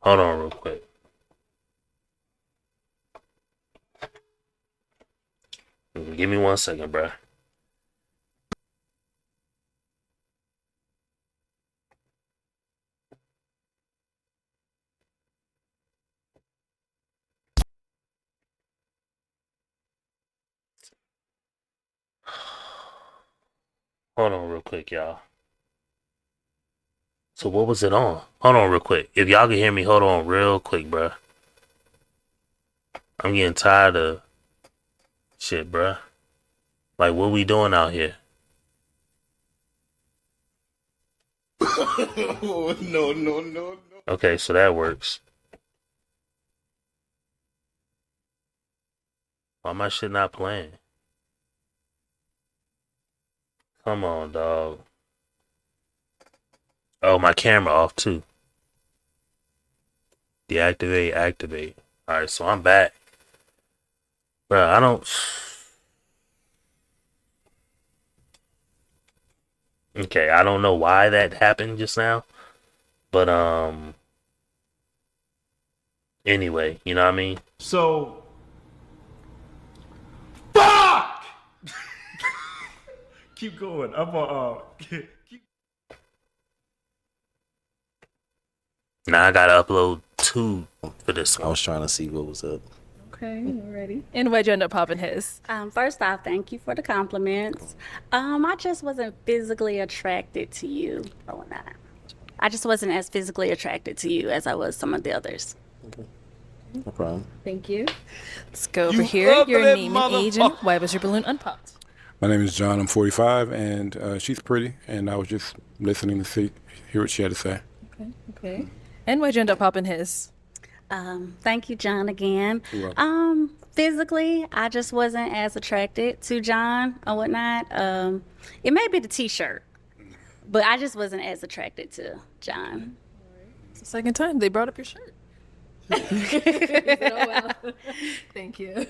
Hold on real quick. Give me 1 second, bruh. Hold on real quick, y'all. So what was it on? Hold on real quick. If y'all can hear me, hold on real quick, bruh. I'm getting tired of shit, bruh. Like, what we doing out here? No. Okay, so that works. Why my shit not playing? Come on, dog. Oh, my camera off too. Deactivate, activate. Alright, so I'm back. Bruh, I don't... Okay, I don't know why that happened just now. But, anyway, you know what I mean? So, fuck! Keep going. Keep. Now I gotta upload 2 for this I one. was trying to see what was up. Okay, ready. And why'd you end up popping his? First off, thank you for the compliments. I just wasn't physically attracted to you or whatnot. I just wasn't as physically attracted to you as I was some of the others. No problem. Thank you. Let's go over here. Your name and age and why was your balloon unpopped? My name is John. I'm 45, and she's pretty. And I was just listening to hear what she had to say. Okay. And why'd you end up popping his? Thank you, John, again. You're welcome. Physically, I just wasn't as attracted to John or whatnot. It may be the T-shirt, but I just wasn't as attracted to John. It's the second time they brought up your shirt. Oh, well. Thank you.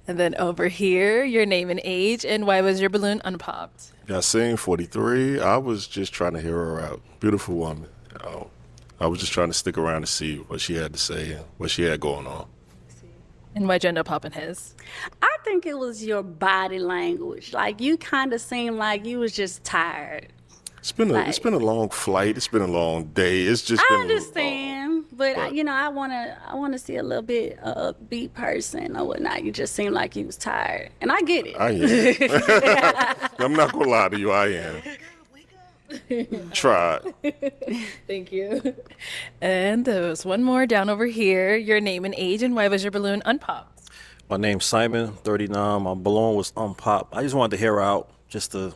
And then over here, your name and age and why was your balloon unpopped? Yasin, 43. I was just trying to hear her out. Beautiful woman. I was just trying to stick around to see what she had to say and what she had going on. And why'd you end up popping his? I think it was your body language. Like, you kind of seemed like you was just tired. It's been a long flight. It's been a long day. It's just I been understand, but I wanna see a little bit upbeat person or whatnot. You just seem like you was tired, and I get it. I am. I'm not gonna lie to you. I am. Try. Thank you. And there was one more down over here. Your name and age and why was your balloon unpopped? My name's Simon, 39. My balloon was unpopped. I just wanted to hear her out, just to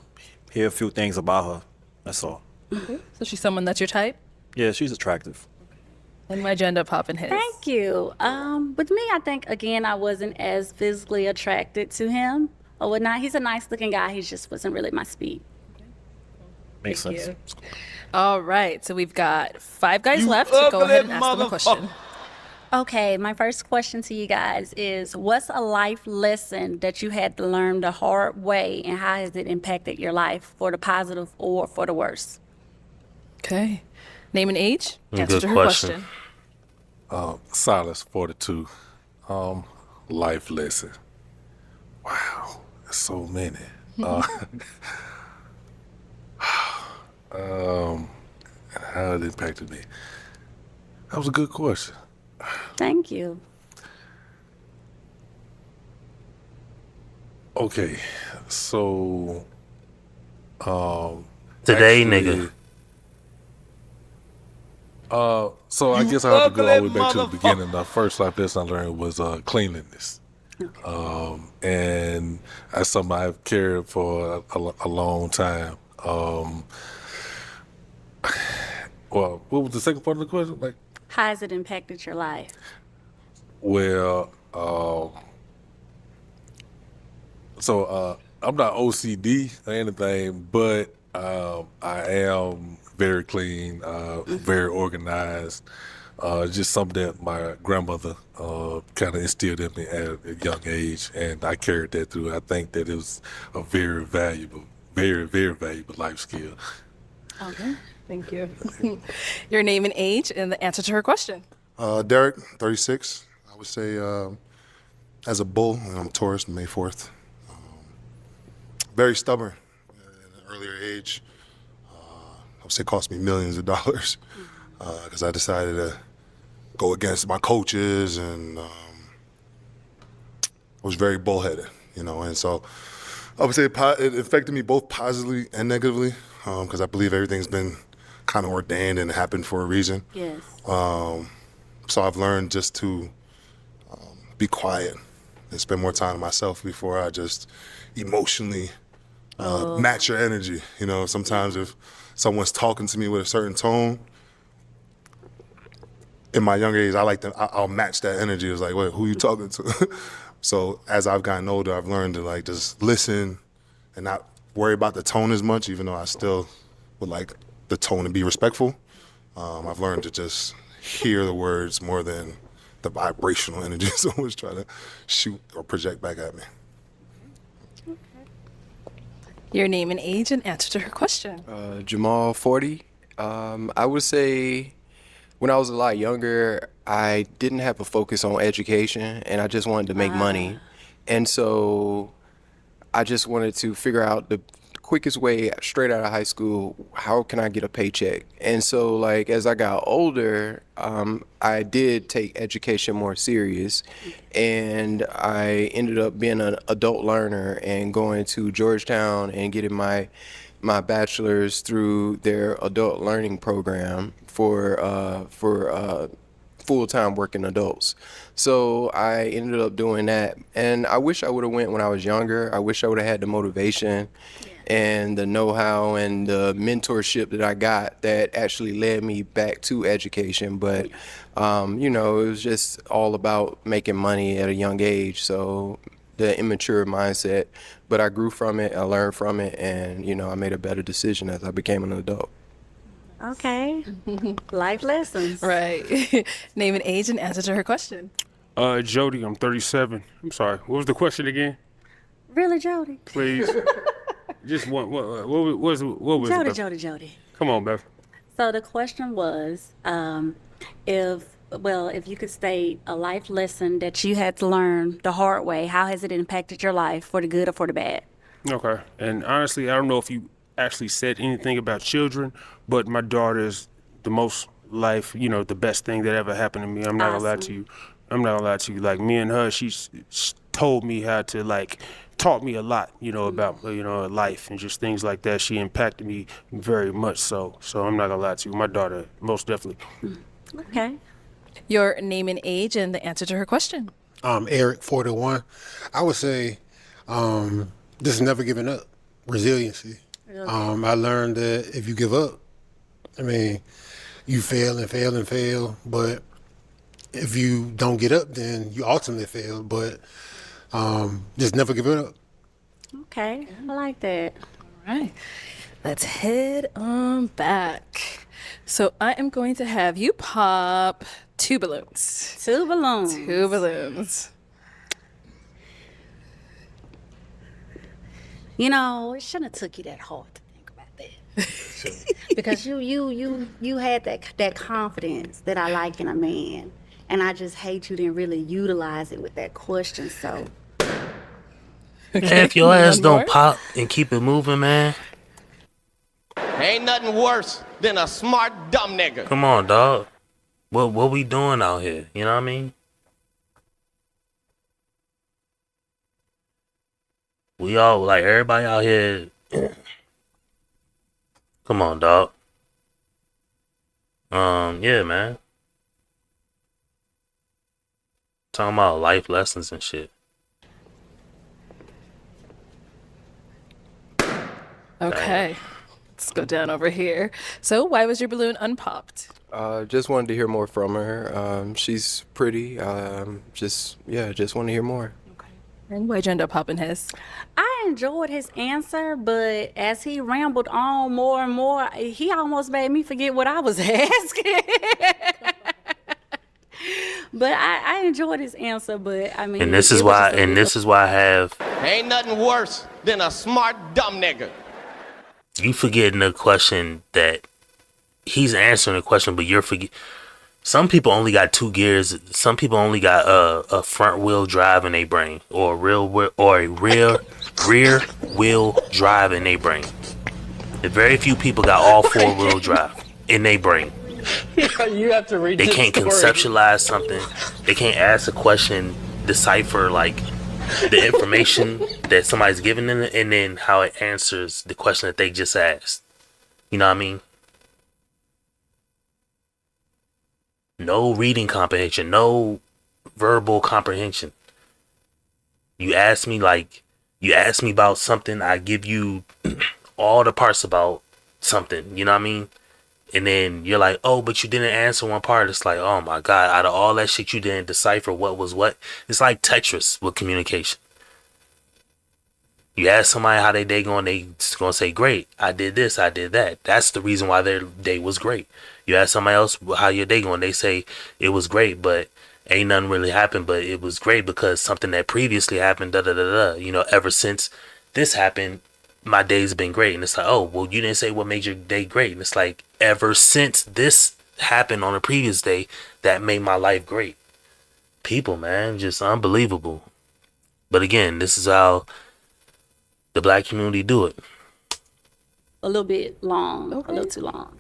hear a few things about her. That's all. So she's someone that's your type? Yeah, she's attractive. And why'd you end up popping his? Thank you. With me, I think again I wasn't as physically attracted to him or whatnot. He's a nice looking guy. He just wasn't really my speed. Makes Thank sense. you. All right, so we've got 5 guys left. So go ahead and ask them a question. Okay, my first question to you guys is, what's a life lesson that you had to learn the hard way, and how has it impacted your life for the positive or for the worse? Okay. Name and age. Answer Good to her question. Silas, 42. Life lesson. Wow, there's so many. How it impacted me. That was a good question. Thank you. Okay, so Today, actually, nigga. so I guess I have to go all the way back to the beginning. The first life lesson I learned was cleanliness. And that's something I've carried for a long time. Well, what was the second part of the question? Like, How has it impacted your life? well, I'm not OCD or anything, but I am very clean, very organized. Just something that my grandmother kind of instilled in me at a young age, and I carried that through. I think that it was a very valuable life skill. Okay. Thank you. Your name and age and the answer to her question. Derek, 36. I would say as a bull, and I'm Taurus, May 4th. Very stubborn at an earlier age. I would say cost me millions of dollars because I decided to go against my coaches, and I was very bullheaded, and so I would say it affected me both positively and negatively because I believe everything's been kind of ordained and happened for a reason. Yes. So I've learned just to be quiet and spend more time with myself before I just emotionally match your energy. Sometimes if someone's talking to me with a certain tone, in my younger age, I'll match that energy. It's like, wait, who you talking to? So as I've gotten older, I've learned to just listen and not worry about the tone as much, even though I still would like the tone to be respectful. I've learned to just hear the words more than the vibrational energy someone's trying to shoot or project back at me. Your name and age and answer to her question. Jamal, 40. I would say when I was a lot younger, I didn't have a focus on education, and I just wanted to make money. And so I just wanted to figure out the quickest way straight out of high school, how can I get a paycheck? And so as I got older, I did take education more serious, and I ended up being an adult learner and going to Georgetown and getting my bachelor's through their adult learning program for full-time working adults. So I ended up doing that, and I wish I would have went when I was younger. I wish I would have had the motivation and the know-how and the mentorship that I got that actually led me back to education. But, it was just all about making money at a young age. So the immature mindset, but I grew from it, I learned from it, and, I made a better decision as I became an adult. Okay. Life lessons. Right. Name and age and answer to her question. Jody, I'm 37. I'm sorry. What was the question again? Really, Jody? Please. Just one. What was Jody, it? Jody, Jody. Come on, Beth. So the question was, if you could state a life lesson that you had to learn the hard way, how has it impacted your life for the good or for the bad? Okay. And honestly, I don't know if you actually said anything about children, but my daughter is the most life, the best thing that ever happened to me. I'm not gonna lie to you. Like me and her, she's told me how to taught me a lot, about life and just things like that. She impacted me very much so. So I'm not gonna lie to you. My daughter, most definitely. Okay. Your name and age and the answer to her question. Eric, 41. I would say just never giving up. Resiliency. Really? I learned that if you give up, you fail and fail and fail. But if you don't get up, then you ultimately fail. But just never give it up. Okay. I like that. All right. Let's head on back. So I am going to have you pop 2 balloons. 2 balloons. 2 balloons. It shouldn't have took you that hard to think about that. Because you had that confidence that I like in a man. And I just hate you didn't really utilize it with that question, so. Man, if your ass don't pop and keep it moving, man. Ain't nothing worse than a smart dumb nigga. Come on, dog. What we doing out here? You know what I mean? We all everybody out here. Come on, dog. Yeah, man. Talking about life lessons and shit. Okay. Let's go down over here. So why was your balloon unpopped? Just wanted to hear more from her. She's pretty. Just want to hear more. And why'd you end up popping his? I enjoyed his answer, but as he rambled on more and more, he almost made me forget what I was asking. But I enjoyed his answer, but I mean. And this is why I have. Ain't nothing worse than a smart dumb nigga. You forgetting the question that he's answering the question, but you're forget. Some people only got 2 gears. Some people only got a front wheel drive in their brain, or a rear wheel drive in their brain. Very few people got all 4-wheel drive in their brain. You have to read. They can't conceptualize something. They can't ask a question, decipher like the information that somebody's giving them, and then how it answers the question that they just asked. You know what I mean? No reading comprehension, no verbal comprehension. You ask me about something, I give you all the parts about something, you know what I mean? And then you're like, oh, but you didn't answer one part. It's like, oh my God, out of all that shit you didn't decipher what was what. It's like Tetris with communication. You ask somebody how their day going, they gonna say, great, I did this, I did that. That's the reason why their day was great. You ask somebody else how your day going, they say it was great, but ain't nothing really happened, but it was great because something that previously happened, da da da da. You know, ever since this happened, my day's been great. And it's like, oh, well, you didn't say what made your day great. And it's like, ever since this happened on a previous day, that made my life great. People, man, just unbelievable. But again, this is how the black community do it. A little bit long, a little too long.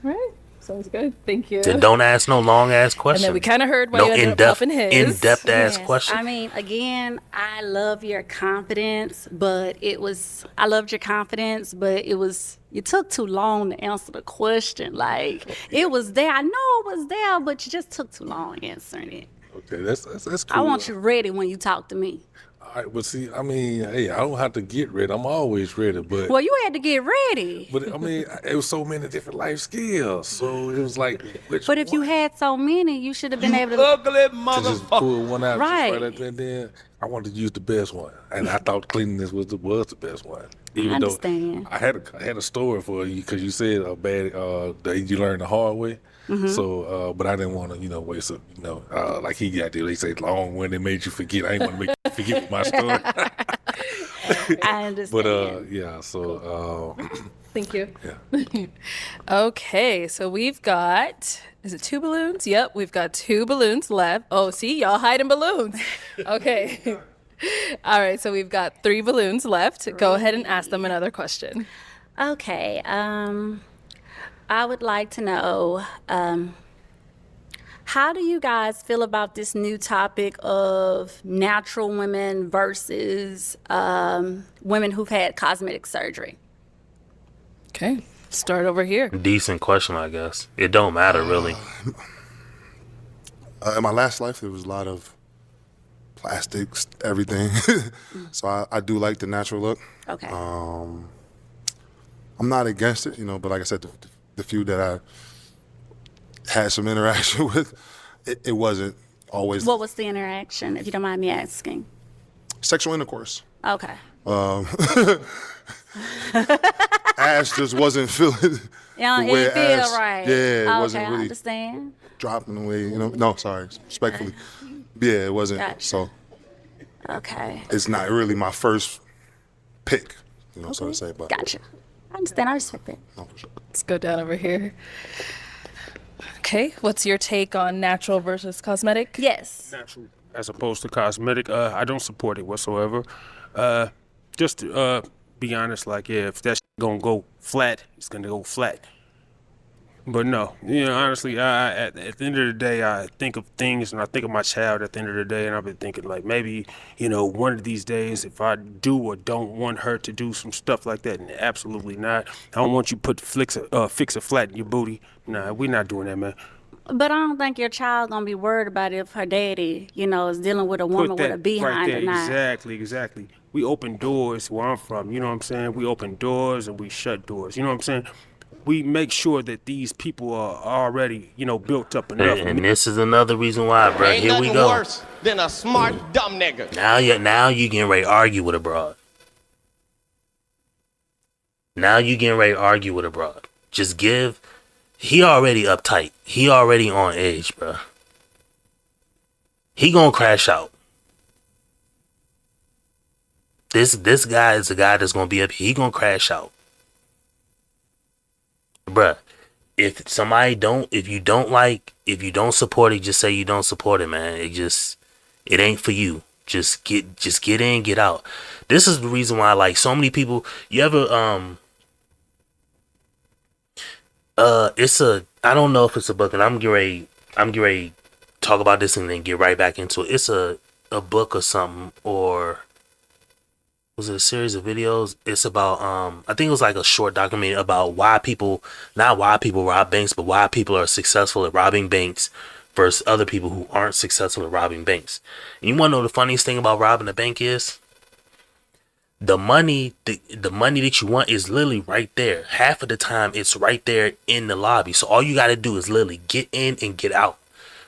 All right. Sounds good. Thank you. Then don't ask no long ass questions. And then we kind of heard why you ended up in his. In-depth ass question. I mean, again, I love your confidence, but I loved your confidence, but you took too long to answer the question. Like, it was there. I know it was there, but you just took too long answering it. Okay, that's cool. I want you ready when you talk to me. All right, but see, I mean, hey, I don't have to get ready. I'm always ready, but. Well, you had to get ready. But I mean, it was so many different life skills, so it was like. But if you had so many, you should have been able to. Ugly motherfucker. To just pull one out, right? And then I wanted to use the best one, and I thought cleanliness was the best one. Even I understand. Though I had a story for you because you said you learned the hard way. Mm-hmm. So, but I didn't want to, waste it, like he got there. They say long when they made you forget. I didn't want to make you forget my story. I understand. But yeah, so. Thank you. Yeah. Okay, so we've got, is it 2 balloons? Yep, we've got 2 balloons left. Oh, see, y'all hiding balloons. Okay. All right, so we've got 3 balloons left. Go ahead and ask them another question. Okay. I would like to know, how do you guys feel about this new topic of natural women versus women who've had cosmetic surgery? Okay, start over here. Decent question, I guess. It don't matter, really. In my last life, there was a lot of plastics, everything. So I do like the natural look. Okay. I'm not against it, but like I said, the few that I had some interaction with, it wasn't always. What was the interaction, if you don't mind me asking? Sexual intercourse. Okay. Ash just wasn't feeling Yeah, the way it feel Ash, right. Yeah, it okay, wasn't I really understand. dropping the way, No, sorry, respectfully. Yeah, it wasn't. Gotcha. So. Okay. It's not really my first pick, so to say. But Gotcha. I understand. I respect that. No, for sure. Let's go down over here. Okay, what's your take on natural versus cosmetic? Yes. Natural as opposed to cosmetic, I don't support it whatsoever. Just to be honest, like, yeah, if that's gonna go flat, it's gonna go flat. But no, honestly, at the end of the day, I think of things and I think of my child at the end of the day, and I've been thinking, like, maybe, one of these days, if I do or don't want her to do some stuff like that, and absolutely not. I don't want you to fix a flat in your booty. Nah, we're not doing that, man. But I don't think your child gonna be worried about if her daddy, is dealing with a woman with a behind or not. Exactly. We open doors where I'm from, you know what I'm saying? We open doors and we shut doors, you know what I'm saying? We make sure that these people are already, built up enough. And this is another reason why, bro. Ain't Here we nothing go. worse than a smart dumb nigga. Now you getting ready to argue with a broad. Now you getting ready to argue with a broad. He already uptight. He already on edge, bro. He gonna crash out. This guy is a guy that's gonna be up here. He gonna crash out. Bruh, if you don't support it, just say you don't support it, man. It ain't for you. Just get in, get out. This is the reason why, like, so many people, you ever, I don't know if it's a book, and I'm getting ready to talk about this and then get right back into it. It's a book or something, or was it a series of videos? It's about I think it was like a short documentary about not why people rob banks, but why people are successful at robbing banks versus other people who aren't successful at robbing banks. And you want to know the funniest thing about robbing a bank is the money that you want is literally right there. Half of the time it's right there in the lobby. So all you got to do is literally get in and get out.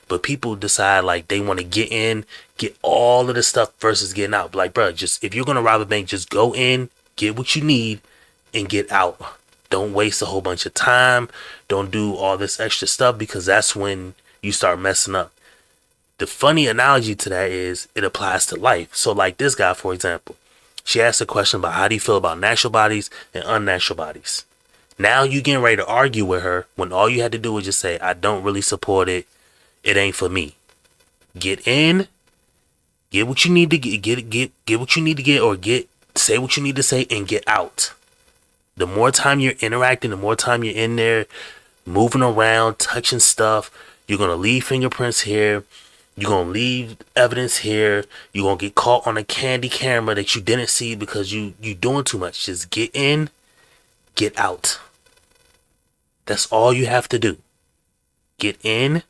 But people decide like they want to get in, get all of the stuff versus getting out. Like, bro, just if you're gonna rob a bank, just go in, get what you need, and get out. Don't waste a whole bunch of time. Don't do all this extra stuff, because that's when you start messing up. The funny analogy to that is it applies to life. So like this guy, for example, she asked a question about how do you feel about natural bodies and unnatural bodies. Now you getting ready to argue with her when all you had to do was just say, I don't really support it. It ain't for me. Get in, get what you need to get what you need to get, or say what you need to say and get out. The more time you're interacting, the more time you're in there, moving around, touching stuff, you're gonna leave fingerprints here. You're gonna leave evidence here. You're gonna get caught on a candy camera that you didn't see because you doing too much. Just get in, get out. That's all you have to do. Get in,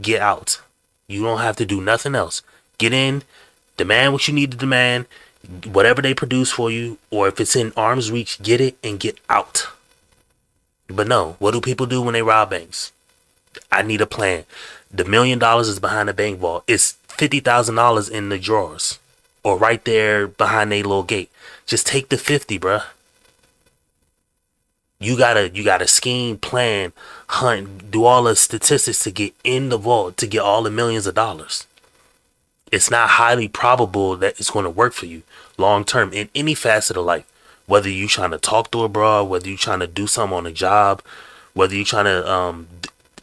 get out. You don't have to do nothing else. Get in, demand what you need to demand, whatever they produce for you, or if it's in arm's reach, get it and get out. But no, what do people do when they rob banks? I need a plan. The $1 million is behind the bank vault. It's $50,000 in the drawers, or right there behind a little gate. Just take the 50, bruh. You gotta scheme, plan, hunt, do all the statistics to get in the vault, to get all the millions of dollars. It's not highly probable that it's going to work for you long term in any facet of life. Whether you're trying to talk to a broad, whether you're trying to do something on a job, whether you're trying to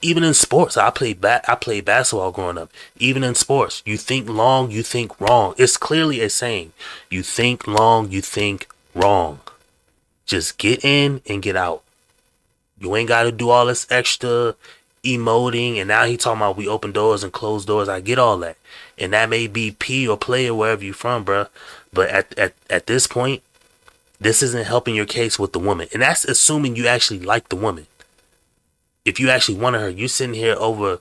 even in sports. I played basketball growing up. Even in sports, you think long, you think wrong. It's clearly a saying. You think long, you think wrong. Just get in and get out. You ain't got to do all this extra emoting. And now he talking about we open doors and close doors. I get all that. And that may be P or play or wherever you from, bruh. But at this point, this isn't helping your case with the woman. And that's assuming you actually like the woman. If you actually wanted her, you sitting here over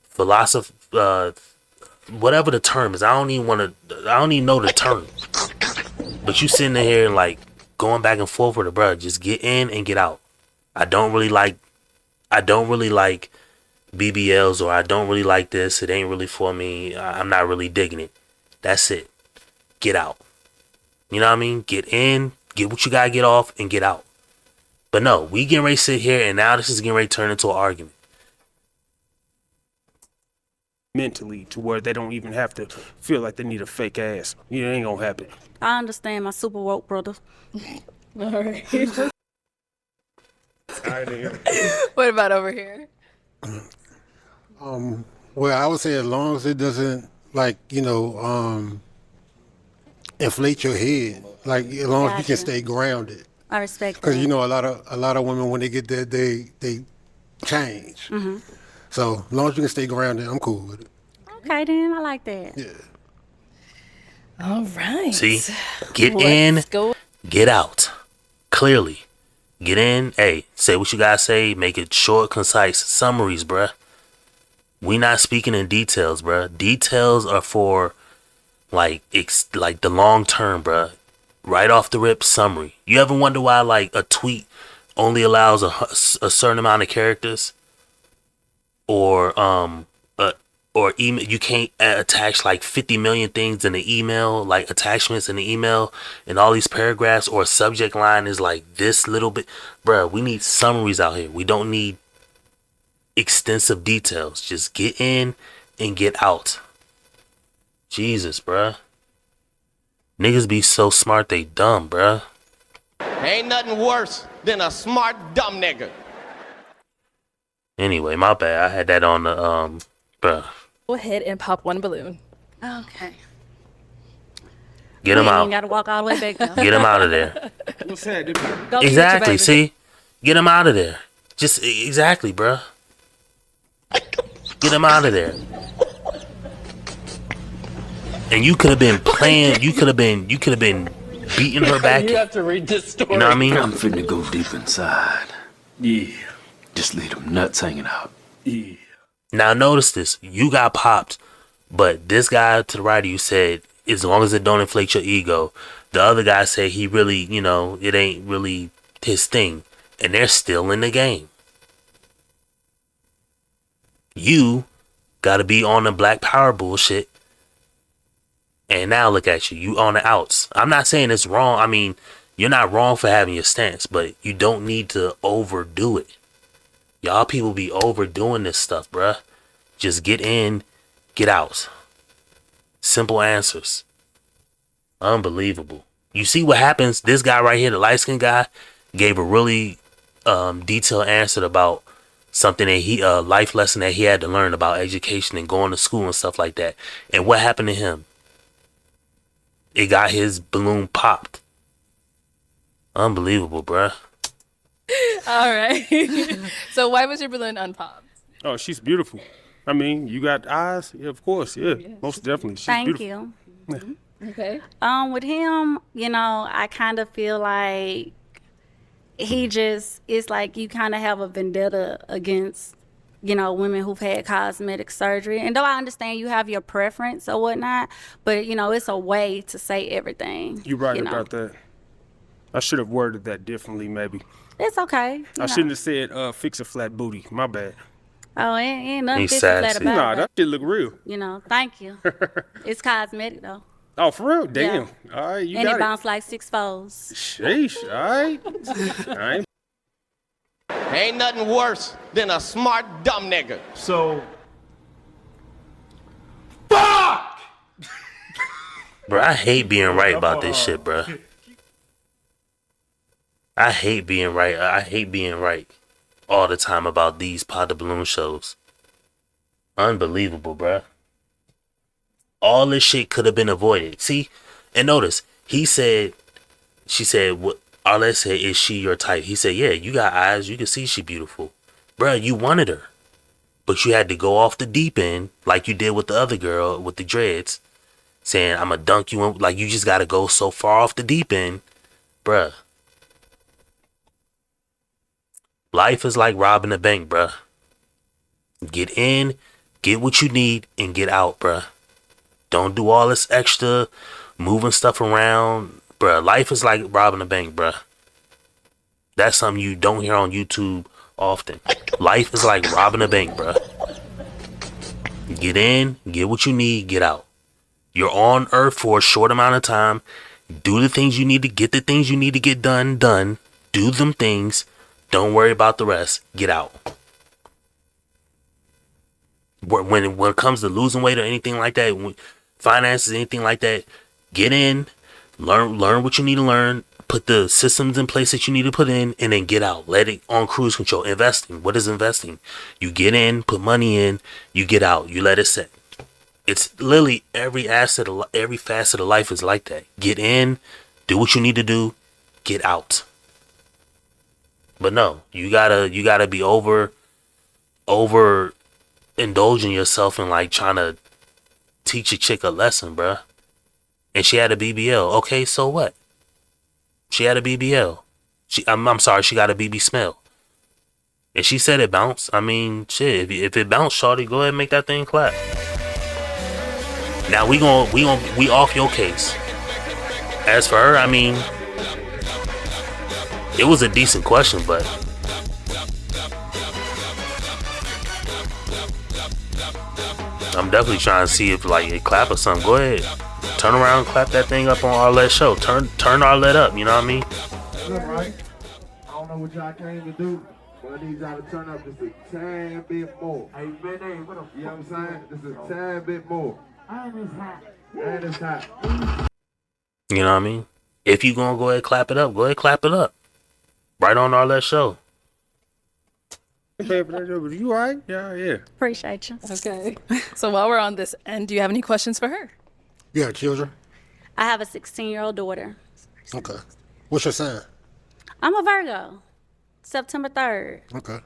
philosophy, whatever the term is. I don't even know the term. But you sitting here and like going back and forth with her, bro. Just get in and get out. I don't really like BBLs, or I don't really like this. It ain't really for me. I'm not really digging it. That's it. Get out. You know what I mean? Get in, get what you gotta get off, and get out. But no, we getting ready to sit here, and now this is getting ready to turn into an argument. Mentally, to where they don't even have to feel like they need a fake ass. It ain't gonna happen. I understand my super woke brother. All right. What about over here? Well, I would say as long as it doesn't, like, inflate your head, like as long as you can stay grounded. I respect that. Because a lot of women, when they get there, they change. Mm-hmm. So as long as you can stay grounded, I'm cool with it. Okay, then I like that. Yeah. All right. See, get in, get out. Clearly, get in. Hey, say what you gotta say. Make it short, concise summaries, bruh. We not speaking in details, bruh. Details are for like the long term, bruh. Right off the rip, summary. You ever wonder why like a tweet only allows a certain amount of characters, or email? You can't attach like 50 million things in the email, like attachments in the email, and all these paragraphs, or subject line is like this little bit, bruh. We need summaries out here. We don't need extensive details. Just get in and get out. Jesus, bruh. Niggas be so smart they dumb, bruh. Ain't nothing worse than a smart dumb nigga. Anyway, my bad. I had that on the bruh. Go ahead and pop one balloon. Okay. Get We him ain't out. even got to walk all the way back though. Get him out of there. What's that? Go Exactly. Get your baby. See, get him out of there. Just exactly, bruh. Get him out of there. And you could have been playing. You could have been beating her back. You have to read this story. You know what I mean? I'm finna go deep inside. Yeah. Just leave them nuts hanging out. Yeah. Now notice this. You got popped, but this guy to the right of you said, as long as it don't inflate your ego. The other guy said he really, it ain't really his thing. And they're still in the game. You gotta be on the black power bullshit. And now look at you. You on the outs. I'm not saying it's wrong. I mean, you're not wrong for having your stance, but you don't need to overdo it. Y'all people be overdoing this stuff, bruh. Just get in, get out. Simple answers. Unbelievable. You see what happens? This guy right here, the light-skinned guy, gave a really detailed answer about something that life lesson that he had to learn about education and going to school and stuff like that. And what happened to him? It got his balloon popped. Unbelievable, bruh. All right. So why was your balloon unpopped? Oh, she's beautiful. I mean, you got eyes? Yeah, of course. Yeah, most definitely. She's Thank beautiful. you. Okay. With him, I kind of feel like it's like you kind of have a vendetta against, women who've had cosmetic surgery. And though I understand you have your preference or whatnot, but, it's a way to say everything. You're right about that. I should have worded that differently, maybe. It's okay. I shouldn't have said fix a flat booty. My bad. Oh, ain't nothing He's fixed flat sassy. about Nah, it. that shit look real. Thank you. It's cosmetic, though. Oh, for real? Damn. All right, you And got it bounced like 6 folds. Sheesh, all right. Ain't nothing worse than a smart dumb nigga. So, fuck! Bro, I hate being right about this shit, bro. I hate being right. I hate being right all the time about these Pod the Balloon shows. Unbelievable, bro. All this shit could have been avoided. See, and notice, she said, what Arlette said, is she your type? He said, yeah, you got eyes. You can see she beautiful. Bruh, you wanted her. But you had to go off the deep end like you did with the other girl with the dreads. Saying, I'm going to dunk you in. Like, you just got to go so far off the deep end. Bruh. Life is like robbing a bank, bruh. Get in, get what you need, and get out, bruh. Don't do all this extra moving stuff around. Bruh, life is like robbing a bank, bruh. That's something you don't hear on YouTube often. Life is like robbing a bank, bruh. Get in, get what you need, get out. You're on Earth for a short amount of time. Do the things you need to get the things you need to get done. Do them things. Don't worry about the rest. Get out. When it comes to losing weight or anything like that, finances, anything like that, get in, learn what you need to learn, put the systems in place that you need to put in, and then get out. Let it on cruise control. Investing. What is investing? You get in, put money in, you get out. You let it sit. It's literally every facet of life is like that. Get in, do what you need to do, get out. But no, you gotta be over indulging yourself in like trying to teach a chick a lesson, bruh. And she had a BBL. Okay, so what? She had a BBL. I'm sorry, she got a BB smell. And she said it bounced. I mean, shit, if it bounced, shawty, go ahead and make that thing clap. Now we off your case. As for her, I mean, it was a decent question, but I'm definitely trying to see if like it clap or something. Go ahead, turn around, and clap that thing up on Arlette's show. Turn Arlette up. You know what I mean? Look, right? I don't know what y'all came to do, but I need y'all to turn up just a tad bit more. Hey, man, what the fuck? You know what I'm saying? Just a tad bit more. And it's hot. And it's hot. You know what I mean? If you gonna go ahead and clap it up, go ahead and clap it up. Right on Arlette's show. You all right? Yeah. Appreciate you. Okay. So while we're on this end, do you have any questions for her? You have children? I have a 16-year-old daughter. Okay. What's your sign? I'm a Virgo. September 3rd. Okay.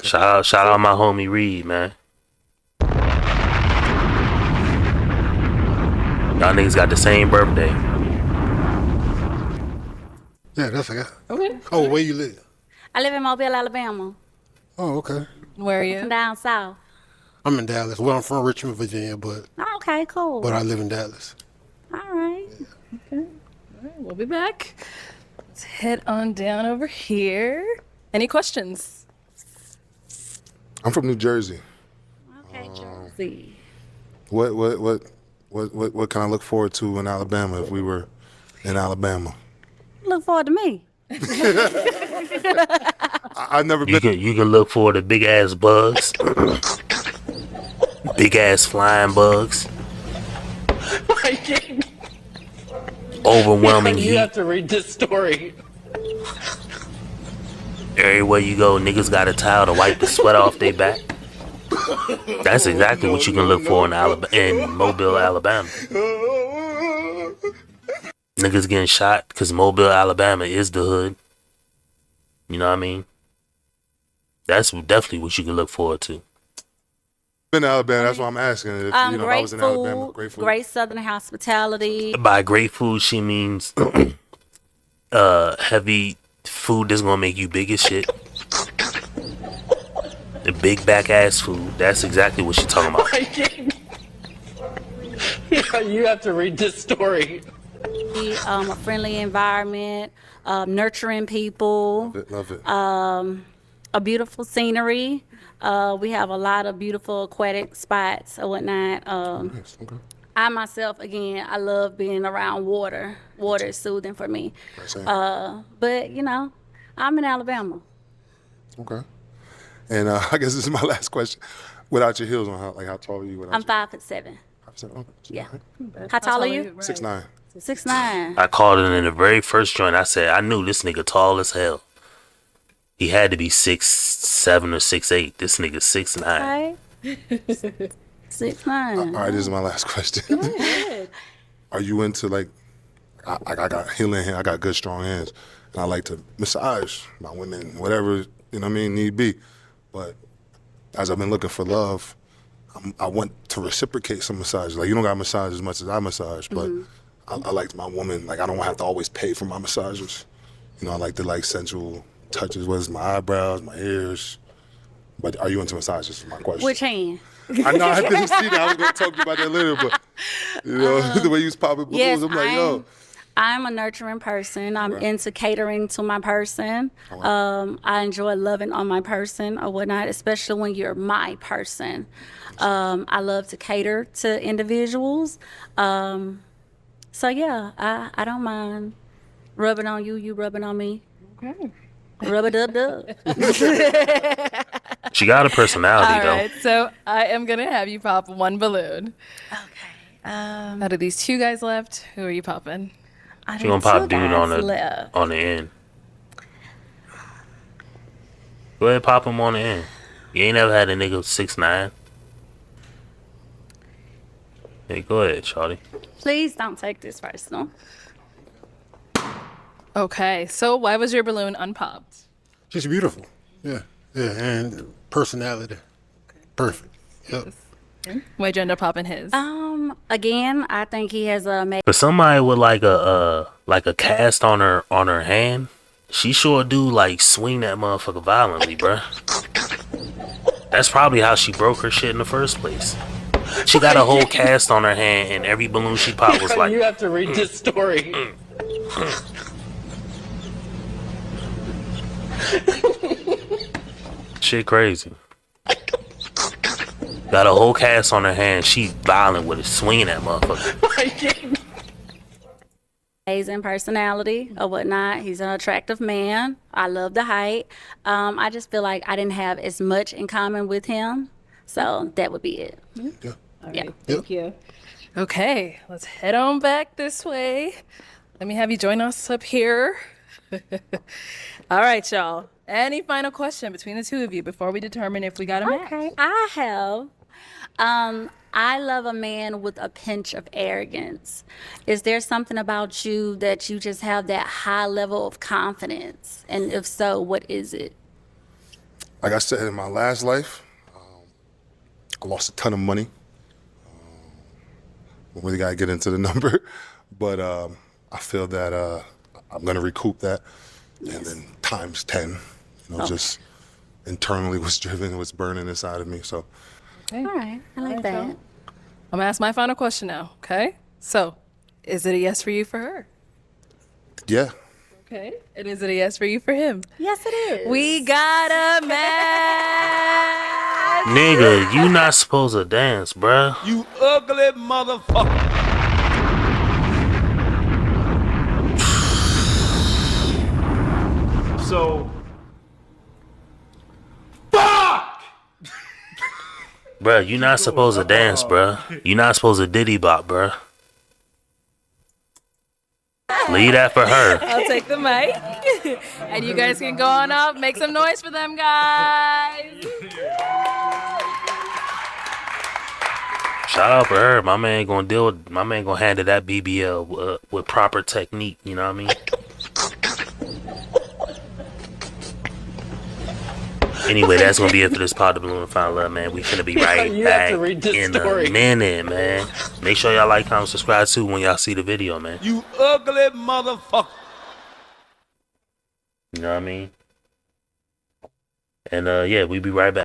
Shout out my homie Reed, man. Y'all niggas got the same birthday. Yeah, that's okay. Okay. Oh, where you live? I live in Mobile, Alabama. Oh, okay. Where are you? From down south. I'm in Dallas. Well, I'm from Richmond, Virginia, but Okay, cool. I live in Dallas. All right. Okay. All right, we'll be back. Let's head on down over here. Any questions? I'm from New Jersey. Okay, Jersey. What can I look forward to in Alabama if we were in Alabama? Look forward to me. I've never been. You can look for the big ass bugs, big ass flying bugs, overwhelming You heat. have to read this story. Everywhere you go, niggas got a towel to wipe the sweat off their back. That's exactly what you can look for in Mobile, Alabama. Niggas getting shot because Mobile, Alabama is the hood. You know what I mean? That's definitely what you can look forward to. Been to Alabama, that's why I'm asking. If, if I Great was in food, Alabama, great food. great Southern hospitality. By great food, she means heavy food that's gonna make you big as shit. The big back ass food. That's exactly what she's talking about. You have to read this story. A friendly environment, nurturing people. Love it. A beautiful scenery. We have a lot of beautiful aquatic spots or whatnot. Nice. Okay. I myself, again, I love being around water. Water is soothing for me. But, I'm in Alabama. Okay. And I guess this is my last question. Without your heels on, how tall are you? I'm 5'7". 5'7". Okay. Yeah. How tall are you? 6'9". 6'9". I called it in the very first joint. I said, I knew this nigga tall as hell. He had to be 6'7" or 6'8". This nigga 6'9". Okay. 6'9". All right, this is my last question. Go ahead. Are you into I got healing hands, I got good strong hands, and I like to massage my women, whatever need be. But as I've been looking for love, I want to reciprocate some massages. Like, you don't got to massage as much as I massage, but I like my woman. Like, I don't have to always pay for my massages. I like the sensual touches, whether it's my eyebrows, my ears. But are you into massages? Is my question. Which hand? I know I didn't see that. I was going to talk to you about that later, but the way you was popping balloons, Yes, I'm like, yo. I'm a nurturing person. I'm into catering to my person. I enjoy loving on my person or whatnot, especially when you're my person. I love to cater to individuals. So yeah, I don't mind rubbing on you, you rubbing on me. Okay. Rub it up. She got a personality, All right, so I am going to have you pop one balloon. Okay. Out of these two guys left, who are you popping? She gonna pop dude on the end. Go ahead, pop him on the end. You ain't never had a nigga 6'9". Hey, go ahead, shawty. Please don't take this personal. Okay, so why was your balloon unpopped? She's beautiful. Yeah, and personality. Perfect. Yep. Why'd you end up popping his? Again, I think he has a. For somebody with like a cast on her hand, she sure do swing that motherfucker violently, bruh. That's probably how she broke her shit in the first place. She got a whole cast on her hand, and every balloon she popped was like. You have to read this story. Shit crazy. Got a whole cast on her hand. She violent with it, swinging that motherfucker. Amazing personality or whatnot. He's an attractive man. I love the height. I just feel like I didn't have as much in common with him. So that would be it. Yeah. All right, thank you. Okay, let's head on back this way. Let me have you join us up here. All right, y'all. Any final question between the two of you before we determine if we got a match? Okay, I have. I love a man with a pinch of arrogance. Is there something about you that you just have that high level of confidence? And if so, what is it? Like I said, in my last life, I lost a ton of money. We really got to get into the number, but I feel that I'm going to recoup that, and then times 10. Just internally what's driven, what's burning inside of me. So, Okay. All right, I like that. I'm gonna ask my final question now. Okay. So, is it a yes for you for her? yeah. Okay. And is it a yes for you for him? Yes, it is. We got a match. Nigga, you not supposed to dance, bruh. You ugly motherfucker. So, Bruh, you not supposed to dance, bruh. You not supposed to diddy bop, bruh. Leave that for her. I'll take the mic. And you guys can go on up, make some noise for them, guys. Shout out for her. My man gonna handle that BBL with proper technique. You know what I mean? Anyway, that's gonna be it for this Pod the Balloon and Final Love, man. We finna be right You have back to read this in story. a minute, man. Make sure y'all like, comment, subscribe too when y'all see the video, man. You ugly motherfucker. You know what I mean? And yeah, we be right back.